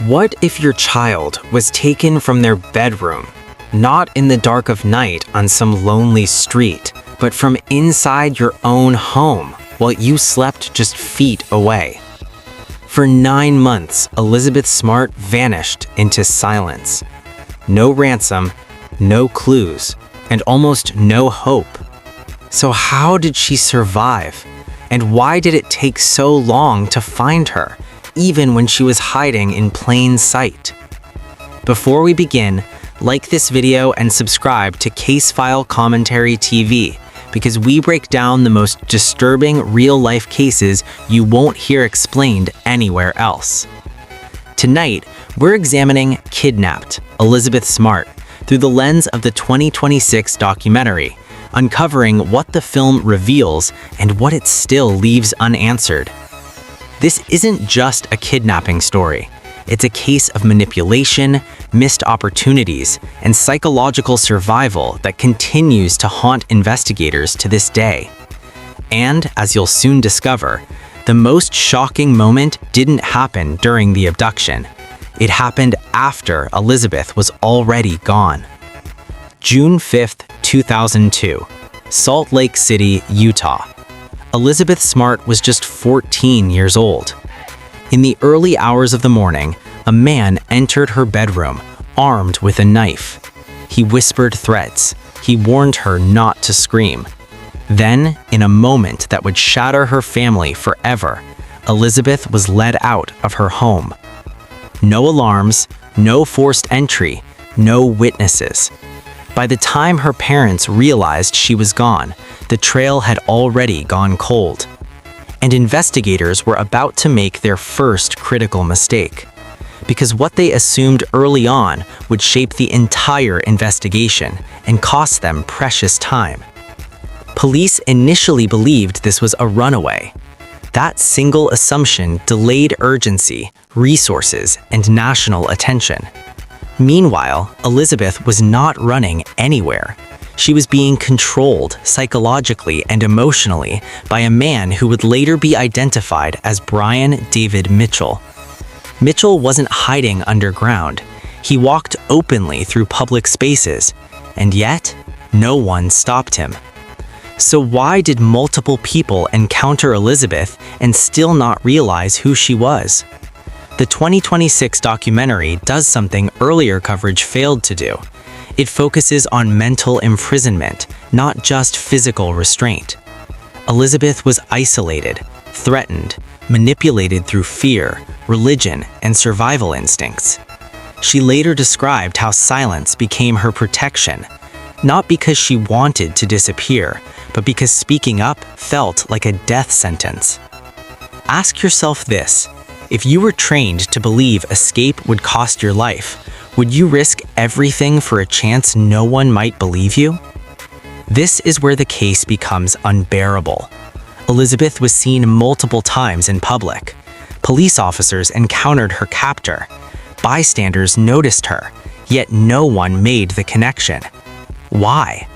What if your child was taken from their bedroom, not in the dark of night on some lonely street, but from inside your own home while you slept just feet away? For 9 months, Elizabeth Smart vanished into silence. No ransom, no clues, and almost no hope. So how did she survive? And why did it take so long to find her, even when she was hiding in plain sight? Before we begin, like this video and subscribe to Casefile Commentary TV, because we break down the most disturbing real-life cases you won't hear explained anywhere else. Tonight, we're examining Kidnapped, Elizabeth Smart, through the lens of the 2026 documentary, uncovering what the film reveals and what it still leaves unanswered. This isn't just a kidnapping story. It's a case of manipulation, missed opportunities, and psychological survival that continues to haunt investigators to this day. And, as you'll soon discover, the most shocking moment didn't happen during the abduction. It happened after Elizabeth was already gone. June 5th, 2002, Salt Lake City, Utah. Elizabeth Smart was just 14 years old. In the early hours of the morning, a man entered her bedroom, armed with a knife. He whispered threats. He warned her not to scream. Then, in a moment that would shatter her family forever, Elizabeth was led out of her home. No alarms, no forced entry, no witnesses. By the time her parents realized she was gone, the trail had already gone cold. And investigators were about to make their first critical mistake, because what they assumed early on would shape the entire investigation and cost them precious time. Police initially believed this was a runaway. That single assumption delayed urgency, resources, and national attention. Meanwhile, Elizabeth was not running anywhere. She was being controlled psychologically and emotionally by a man who would later be identified as Brian David Mitchell. Mitchell wasn't hiding underground. He walked openly through public spaces, and yet, no one stopped him. So why did multiple people encounter Elizabeth and still not realize who she was? The 2026 documentary does something earlier coverage failed to do. It focuses on mental imprisonment, not just physical restraint. Elizabeth was isolated, threatened, manipulated through fear, religion, and survival instincts. She later described how silence became her protection, not because she wanted to disappear, but because speaking up felt like a death sentence. Ask yourself this: if you were trained to believe escape would cost your life, would you risk everything for a chance no one might believe you? This is where the case becomes unbearable. Elizabeth was seen multiple times in public. Police officers encountered her captor. Bystanders noticed her, yet no one made the connection. Why?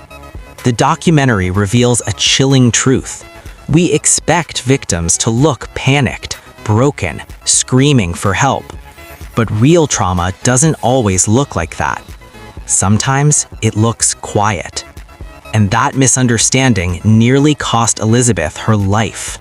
The documentary reveals a chilling truth. We expect victims to look panicked, broken, screaming for help. But real trauma doesn't always look like that. Sometimes it looks quiet. And that misunderstanding nearly cost Elizabeth her life.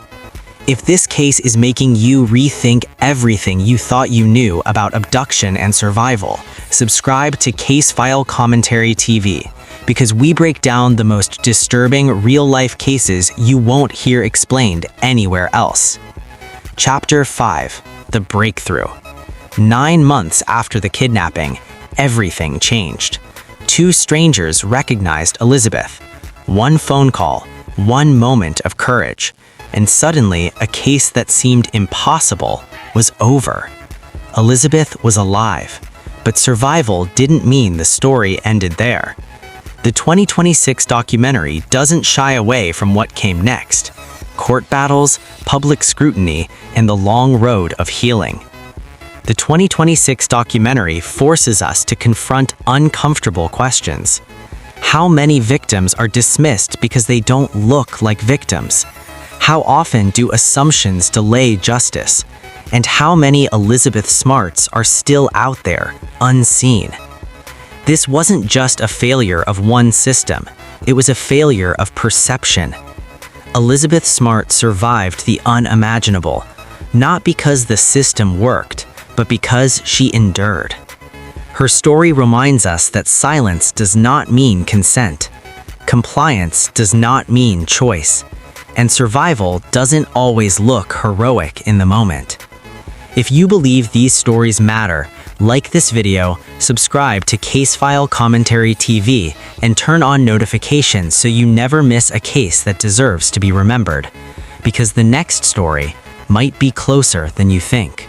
If this case is making you rethink everything you thought you knew about abduction and survival, subscribe to Casefile Commentary TV, because we break down the most disturbing real-life cases you won't hear explained anywhere else. Chapter 5: The Breakthrough. 9 months after the kidnapping, everything changed. 2 strangers recognized Elizabeth. 1 phone call, 1 moment of courage, and suddenly a case that seemed impossible was over. Elizabeth was alive, but survival didn't mean the story ended there. The 2026 documentary doesn't shy away from what came next: court battles, public scrutiny, and the long road of healing. The 2026 documentary forces us to confront uncomfortable questions. How many victims are dismissed because they don't look like victims? How often do assumptions delay justice? And how many Elizabeth Smarts are still out there, unseen? This wasn't just a failure of one system, it was a failure of perception. Elizabeth Smart survived the unimaginable, not because the system worked, but because she endured. Her story reminds us that silence does not mean consent, compliance does not mean choice, and survival doesn't always look heroic in the moment. If you believe these stories matter, like this video, subscribe to Casefile Commentary TV, and turn on notifications so you never miss a case that deserves to be remembered. Because the next story might be closer than you think.